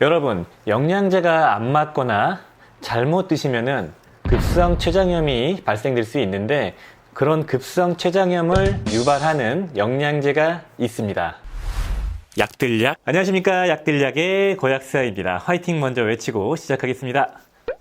여러분, 영양제가 안 맞거나 잘못 드시면은 급성 췌장염이 발생될 수 있는데, 그런 급성 췌장염을 유발하는 영양제가 있습니다. 약들약. 안녕하십니까, 약들약의 고약사입니다. 화이팅 먼저 외치고 시작하겠습니다.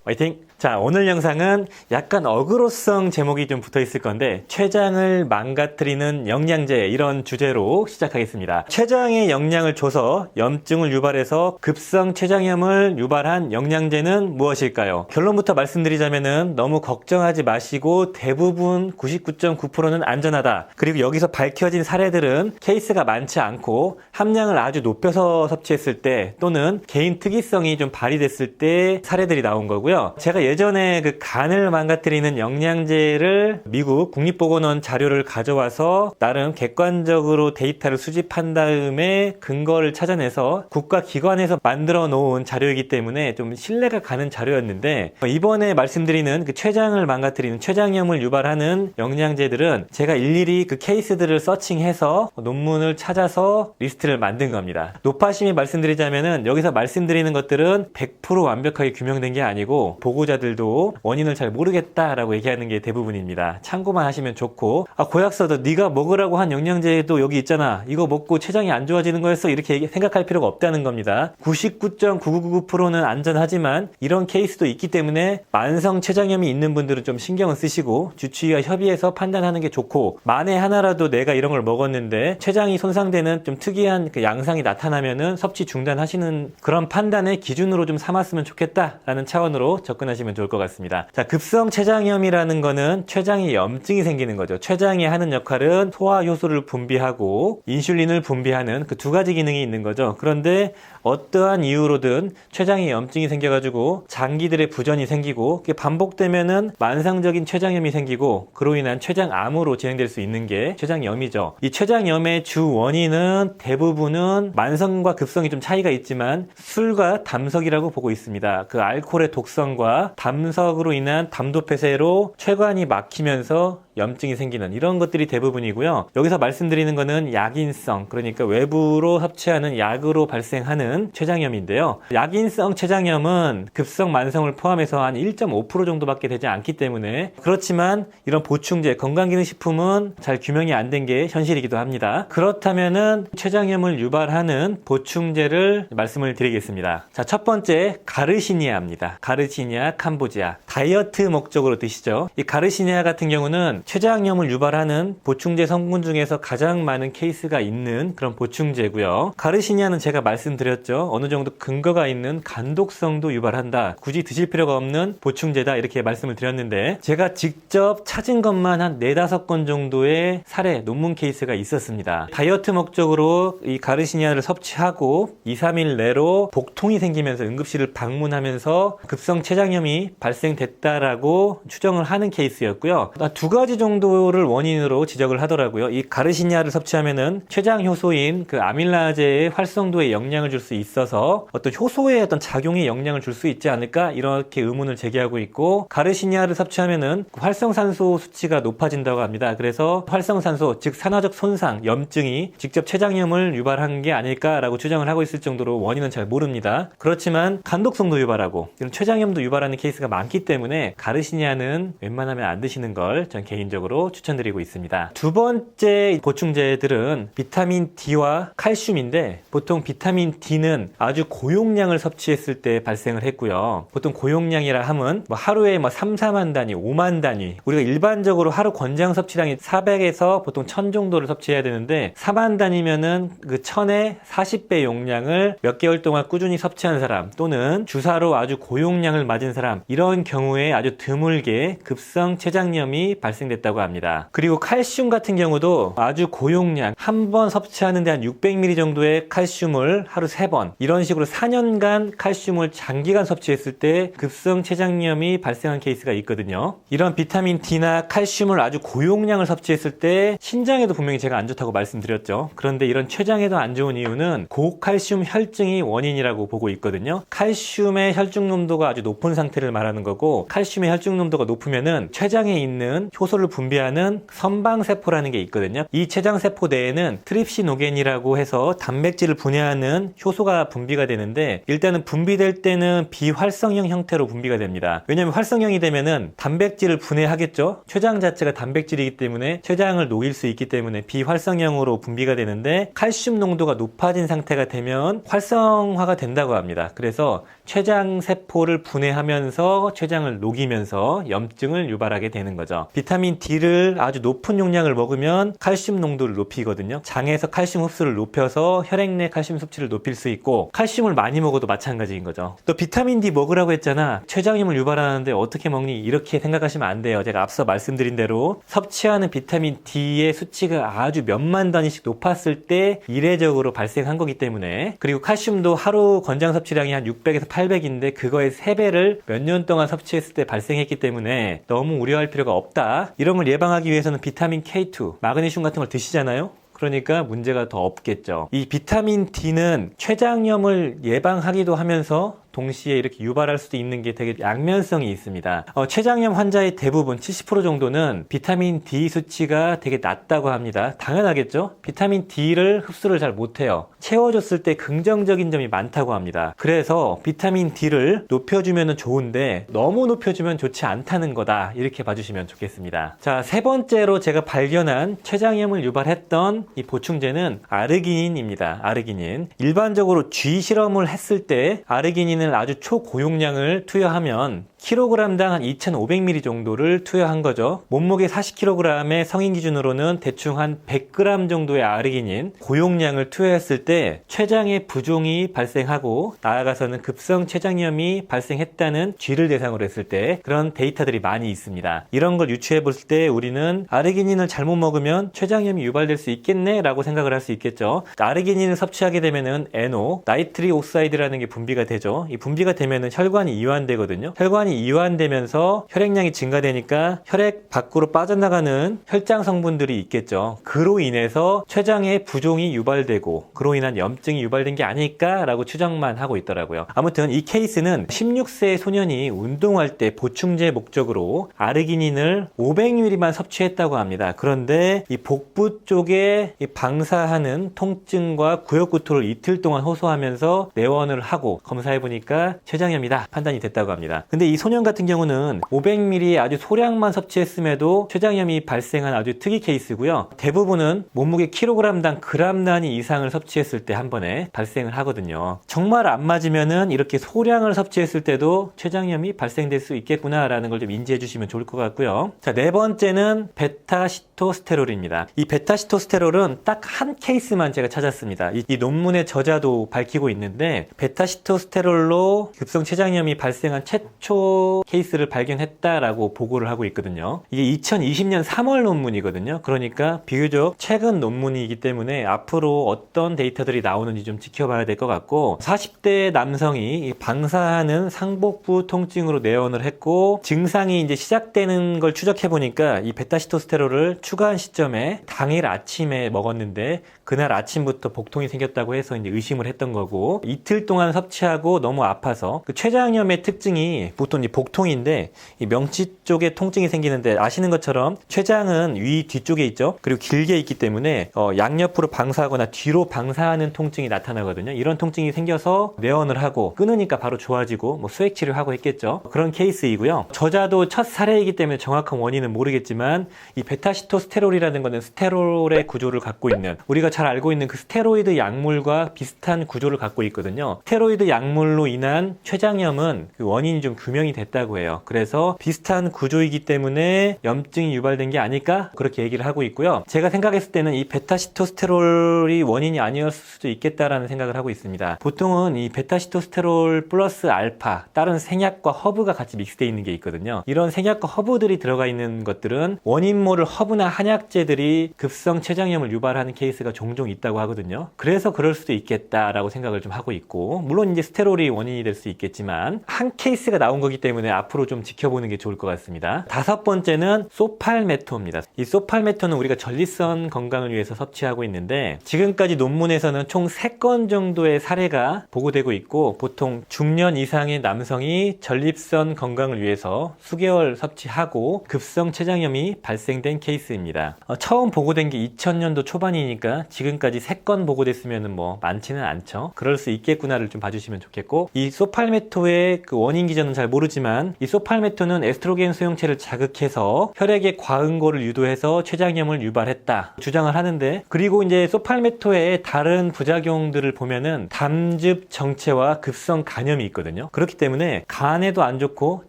화이팅! 자, 오늘 영상은 약간 어그로성 제목이 좀 붙어 있을 건데, 췌장을 망가뜨리는 영양제, 이런 주제로 시작하겠습니다. 췌장에 영향을 줘서 염증을 유발해서 급성 췌장염을 유발한 영양제는 무엇일까요? 결론부터 말씀드리자면은 너무 걱정하지 마시고 대부분 99.9%는 안전하다. 그리고 여기서 밝혀진 사례들은 케이스가 많지 않고 함량을 아주 높여서 섭취했을 때, 또는 개인 특이성이 좀 발휘됐을 때 사례들이 나온 거고요. 제가 예전에 그 간을 망가뜨리는 영양제를 미국 국립보건원 자료를 가져와서 나름 객관적으로 데이터를 수집한 다음에 근거를 찾아내서 국가기관에서 만들어 놓은 자료이기 때문에 좀 신뢰가 가는 자료였는데, 이번에 말씀드리는 그 췌장을 망가뜨리는 췌장염을 유발하는 영양제들은 제가 일일이 그 케이스들을 서칭해서 논문을 찾아서 리스트를 만든 겁니다. 노파심이 말씀드리자면은 여기서 말씀드리는 것들은 100% 완벽하게 규명된 게 아니고 보고자들도 원인을 잘 모르겠다라고 얘기하는 게 대부분입니다. 참고만 하시면 좋고, 고약서도 네가 먹으라고 한 영양제도 여기 있잖아, 이거 먹고 췌장이 안 좋아지는 거였어, 이렇게 생각할 필요가 없다는 겁니다. 99.999%는 안전하지만 이런 케이스도 있기 때문에 만성 췌장염이 있는 분들은 좀 신경을 쓰시고 주치의와 협의해서 판단하는 게 좋고, 만에 하나라도 내가 이런 걸 먹었는데 췌장이 손상되는 좀 특이한 그 양상이 나타나면은 섭취 중단하시는 그런 판단의 기준으로 좀 삼았으면 좋겠다라는 차원으로 접근하시면 좋을 것 같습니다. 자, 급성 췌장염이라는 거는 췌장에 염증이 생기는 거죠. 췌장이 하는 역할은 소화 효소를 분비하고 인슐린을 분비하는 그 두 가지 기능이 있는 거죠. 그런데 어떠한 이유로든 췌장에 염증이 생겨가지고 장기들의 부전이 생기고, 그게 반복되면은 만성적인 췌장염이 생기고, 그로 인한 췌장암으로 진행될 수 있는 게 췌장염이죠. 이 췌장염의 주 원인은 대부분은 만성과 급성이 좀 차이가 있지만 술과 담석이라고 보고 있습니다. 그 알코올의 독성과 담석으로 인한 담도 폐쇄로 췌관이 막히면서 염증이 생기는 이런 것들이 대부분이고요. 여기서 말씀드리는 거는 약인성, 그러니까 외부로 섭취하는 약으로 발생하는 췌장염인데요. 약인성 췌장염은 급성 만성을 포함해서 한 1.5% 정도밖에 되지 않기 때문에, 그렇지만 이런 보충제, 건강기능식품은 잘 규명이 안 된 게 현실이기도 합니다. 그렇다면은 췌장염을 유발하는 보충제를 말씀을 드리겠습니다. 자, 첫 번째 가르시니아입니다. 가르시니아 캄보지아. 다이어트 목적으로 드시죠. 이 가르시니아 같은 경우는 췌장염을 유발하는 보충제 성분 중에서 가장 많은 케이스가 있는 그런 보충제고요. 가르시니아는 제가 말씀드렸죠. 어느 정도 근거가 있는 간독성도 유발한다. 굳이 드실 필요가 없는 보충제다, 이렇게 말씀을 드렸는데, 제가 직접 찾은 것만 한 4-5건 정도의 사례, 논문 케이스가 있었습니다. 다이어트 목적으로 이 가르시니아를 섭취하고 2-3일 내로 복통이 생기면서 응급실을 방문하면서 급성 췌장염이 발생됐다라고 추정을 하는 케이스였고요. 두 가지 정도를 원인으로 지적을 하더라고요. 이 가르시니아를 섭취하면은 췌장 효소인 그 아밀라제의 활성도에 영향을 줄 수 있어서 어떤 효소의 어떤 작용에 영향을 줄 수 있지 않을까, 이렇게 의문을 제기하고 있고, 가르시니아를 섭취하면은 활성산소 수치가 높아진다고 합니다. 그래서 활성산소, 즉 산화적 손상, 염증이 직접 췌장염을 유발한 게 아닐까라고 추정을 하고 있을 정도로 원인은 잘 모릅니다. 그렇지만 간독성도 유발하고 이런 췌장염도 유발하는 케이스가 많기 때문에 가르시니아는 웬만하면 안 드시는 걸 전 개인적으로 추천드리고 있습니다. 두 번째 보충제들은 비타민 D와 칼슘인데, 보통 비타민 D는 아주 고용량을 섭취했을 때 발생을 했고요. 보통 고용량이라 함은 하루에 3-4만 단위, 5만 단위, 우리가 일반적으로 하루 권장 섭취량이 400에서 보통 1000 정도를 섭취해야 되는데, 4만 단위면은 그 1000의 40배 용량을 몇 개월 동안 꾸준히 섭취한 사람, 또는 주사로 아주 고용량을 맞은 사람, 이런 경우에 아주 드물게 급성 췌장염이 발생됐다고 합니다. 그리고 칼슘 같은 경우도 아주 고용량, 한 번 섭취하는데 한 600ml 정도의 칼슘을 하루 3번, 이런 식으로 4년간 칼슘을 장기간 섭취했을 때 급성 췌장염이 발생한 케이스가 있거든요. 이런 비타민 D나 칼슘을 아주 고용량을 섭취했을 때 신장에도 분명히 제가 안 좋다고 말씀드렸죠. 그런데 이런 췌장에도 안 좋은 이유는 고칼슘 혈증이 원인이라고 보고 있거든요. 칼슘의 혈중 농도가 아주 높은 상태를 말하는 거고, 칼슘의 혈중 농도가 높으면은 췌장에 있는 효소를 척추를 분비하는 선방세포라는 게 있거든요. 이 췌장세포 내에는 트립시노겐이라고 해서 단백질을 분해하는 효소가 분비가 되는데, 일단은 분비될 때는 비활성형 형태로 분비가 됩니다. 왜냐하면 활성형이 되면은 단백질을 분해하겠죠. 췌장 자체가 단백질이기 때문에 췌장을 녹일 수 있기 때문에 비활성형으로 분비가 되는데, 칼슘 농도가 높아진 상태가 되면 활성화가 된다고 합니다. 그래서 췌장세포를 분해하면서 췌장을 녹이면서 염증을 유발하게 되는 거죠. 비타민 D를 아주 높은 용량을 먹으면 칼슘 농도를 높이거든요. 장에서 칼슘 흡수를 높여서 혈액 내 칼슘 섭취를 높일 수 있고, 칼슘을 많이 먹어도 마찬가지인 거죠. 또 비타민 D 먹으라고 했잖아. 췌장염을 유발하는데 어떻게 먹니? 이렇게 생각하시면 안 돼요. 제가 앞서 말씀드린 대로 섭취하는 비타민 D의 수치가 아주 몇만 단위씩 높았을 때 이례적으로 발생한 거기 때문에, 그리고 칼슘도 하루 권장 섭취량이 한 600에서 800인데 그거의 3배를 몇 년 동안 섭취했을 때 발생했기 때문에 너무 우려할 필요가 없다. 이런 걸 예방하기 위해서는 비타민 K2, 마그네슘 같은 걸 드시잖아요. 그러니까 문제가 더 없겠죠. 이 비타민 D는 췌장염을 예방하기도 하면서 동시에 이렇게 유발할 수도 있는 게 되게 양면성이 있습니다. 췌장염 환자의 대부분 70% 정도는 비타민 D 수치가 되게 낮다고 합니다. 당연하겠죠? 비타민 D를 흡수를 잘 못해요. 채워줬을 때 긍정적인 점이 많다고 합니다. 그래서 비타민 D를 높여주면 좋은데 너무 높여주면 좋지 않다는 거다, 이렇게 봐주시면 좋겠습니다. 자, 세 번째로 제가 발견한 췌장염을 유발했던 이 보충제는 아르기닌입니다. 아르기닌. 일반적으로 쥐 실험을 했을 때 아르기닌을 아주 초고용량을 투여하면 킬로그램당 한 2,500ml 정도를 투여한 거죠. 몸무게 40kg의 성인 기준으로는 대충 한 100g 정도의 아르기닌 고용량을 투여했을 때 췌장의 부종이 발생하고 나아가서는 급성 췌장염이 발생했다는 쥐를 대상으로 했을 때 그런 데이터들이 많이 있습니다. 이런 걸 유추해 볼 때 우리는 아르기닌을 잘못 먹으면 췌장염이 유발될 수 있겠네 라고 생각을 할 수 있겠죠. 아르기닌을 섭취하게 되면은 NO, 나이트리옥사이드라는 게 분비가 되죠. 이 분비가 되면은 혈관이 이완되거든요. 혈관이 이완되면서 혈액량이 증가되니까 혈액 밖으로 빠져나가는 혈장 성분들이 있겠죠. 그로 인해서 췌장의 부종이 유발되고 그로 인한 염증이 유발된 게 아닐까라고 추정만 하고 있더라고요. 아무튼 이 케이스는 16세 소년이 운동할 때 보충제 목적으로 아르기닌을 500ml만 섭취했다고 합니다. 그런데 이 복부 쪽에 이 방사하는 통증과 구역구토를 이틀 동안 호소하면서 내원을 하고 검사해보니까 췌장염이다 판단이 됐다고 합니다. 근데 이 소년 같은 경우는 500ml 아주 소량만 섭취했음에도 췌장염이 발생한 아주 특이 케이스고요. 대부분은 몸무게 킬로그램당 그램 단위 이상을 섭취했을 때 한 번에 발생을 하거든요. 정말 안 맞으면은 이렇게 소량을 섭취했을 때도 췌장염이 발생될 수 있겠구나라는 걸 좀 인지해 주시면 좋을 것 같고요. 자, 네 번째는 베타시토스테롤입니다. 이 베타시토스테롤은 딱 한 케이스만 제가 찾았습니다. 이 논문의 저자도 밝히고 있는데 베타시토스테롤로 급성 췌장염이 발생한 최초 케이스를 발견했다라고 보고를 하고 있거든요. 이게 2020년 3월 논문이거든요. 그러니까 비교적 최근 논문이기 때문에 앞으로 어떤 데이터들이 나오는지 좀 지켜봐야 될 것 같고, 40대 남성이 방사하는 상복부 통증으로 내원을 했고 증상이 이제 시작되는 걸 추적해 보니까 이 베타시토스테롤을 추가한 시점에 당일 아침에 먹었는데 그날 아침부터 복통이 생겼다고 해서 이제 의심을 했던 거고, 이틀 동안 섭취하고 너무 아파서 그 췌장염의 특징이 보통 이 복통인데 이 명치 쪽에 통증이 생기는데 아시는 것처럼 췌장은 위 뒤쪽에 있죠. 그리고 길게 있기 때문에 양옆으로 방사하거나 뒤로 방사하는 통증이 나타나거든요. 이런 통증이 생겨서 내원을 하고 끊으니까 바로 좋아지고 뭐 수액 치료하고 했겠죠. 그런 케이스이고요. 저자도 첫 사례이기 때문에 정확한 원인은 모르겠지만 이 베타시토스테롤이라는 거는 스테롤의 구조를 갖고 있는, 우리가 잘 알고 있는 그 스테로이드 약물과 비슷한 구조를 갖고 있거든요. 스테로이드 약물로 인한 췌장염은 그 원인이 좀 규명이 됐다고 해요. 그래서 비슷한 구조이기 때문에 염증이 유발된 게 아닐까? 그렇게 얘기를 하고 있고요. 제가 생각했을 때는 이 베타시토스테롤이 원인이 아니었을 수도 있겠다라는 생각을 하고 있습니다. 보통은 이 베타시토스테롤 플러스 알파, 다른 생약과 허브가 같이 믹스되어 있는 게 있거든요. 이런 생약과 허브들이 들어가 있는 것들은 원인 모를 허브나 한약재들이 급성 췌장염을 유발하는 케이스가 종종 있다고 하거든요. 그래서 그럴 수도 있겠다라고 생각을 좀 하고 있고, 물론 이제 스테롤이 원인이 될 수 있겠지만 한 케이스가 나온 거기 거기 때문에 앞으로 좀 지켜보는 게 좋을 것 같습니다. 다섯 번째는 소팔메토입니다. 이 소팔메토는 우리가 전립선 건강을 위해서 섭취하고 있는데 지금까지 논문에서는 총 3건 정도의 사례가 보고되고 있고 보통 중년 이상의 남성이 전립선 건강을 위해서 수개월 섭취하고 급성 췌장염이 발생된 케이스입니다. 처음 보고된 게 2000년도 초반이니까 지금까지 3건 보고됐으면 뭐 많지는 않죠. 그럴 수 있겠구나를 좀 봐주시면 좋겠고, 이 소팔메토의 그 원인 기전은 잘 모르지만 이 소팔메토는 에스트로겐 수용체를 자극해서 혈액의 과응고를 유도해서 췌장염을 유발했다 주장을 하는데, 그리고 이제 소팔메토의 다른 부작용들을 보면은 담즙 정체와 급성 간염이 있거든요. 그렇기 때문에 간에도 안 좋고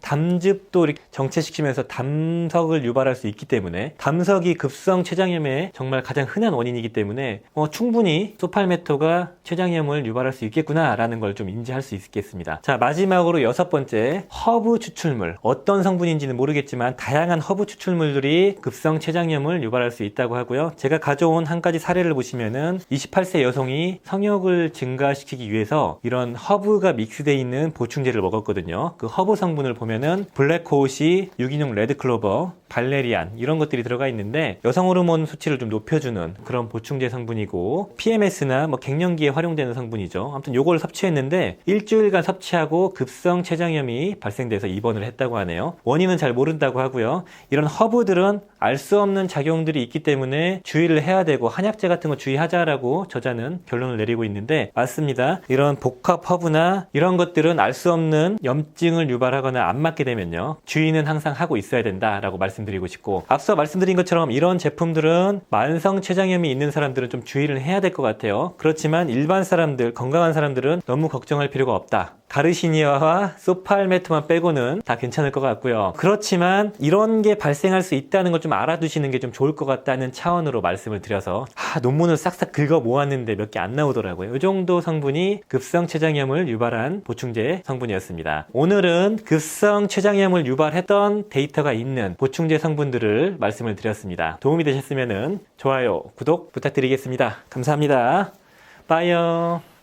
담즙도 이렇게 정체시키면서 담석을 유발할 수 있기 때문에 담석이 급성 췌장염의 정말 가장 흔한 원인이기 때문에 충분히 소팔메토가 췌장염을 유발할 수 있겠구나라는 걸 좀 인지할 수 있겠습니다. 자, 마지막으로 6번째, 허브 추출물. 어떤 성분인지는 모르겠지만 다양한 허브 추출물들이 급성 췌장염을 유발할 수 있다고 하고요. 제가 가져온 한 가지 사례를 보시면은 28세 여성이 성욕을 증가시키기 위해서 이런 허브가 믹스되어 있는 보충제를 먹었거든요. 그 허브 성분을 보면은 블랙호시, 유기농 레드클로버, 발레리안 이런 것들이 들어가 있는데 여성 호르몬 수치를 좀 높여주는 그런 보충제 성분이고, PMS나 뭐 갱년기에 활용되는 성분이죠. 아무튼 요걸 섭취했는데 일주일간 섭취하고 급성 췌장염이 발생돼서 입원을 했다고 하네요. 원인은 잘 모른다고 하고요. 이런 허브들은 알 수 없는 작용들이 있기 때문에 주의를 해야 되고 한약재 같은 거 주의하자라고 저자는 결론을 내리고 있는데, 맞습니다. 이런 복합 허브나 이런 것들은 알 수 없는 염증을 유발하거나 안 맞게 되면요, 주의는 항상 하고 있어야 된다라고 말씀드리고 싶고, 앞서 말씀드린 것처럼 이런 제품들은 만성 췌장염이 있는 사람들은 좀 주의를 해야 될 것 같아요. 그렇지만 일반 사람들, 건강한 사람들은 너무 걱정할 필요가 없다. 가르시니아와 소팔메토만 빼고는 다 괜찮을 것 같고요. 그렇지만 이런 게 발생할 수 있다는 걸 좀 알아두시는 게 좀 좋을 것 같다는 차원으로 말씀을 드려서, 논문을 싹싹 긁어 모았는데 몇 개 안 나오더라고요. 이 정도 성분이 급성 췌장염을 유발한 보충제 성분이었습니다. 오늘은 급성 췌장염을 유발했던 데이터가 있는 보충제 성분들을 말씀을 드렸습니다. 도움이 되셨으면 좋아요, 구독 부탁드리겠습니다. 감사합니다. 빠이요.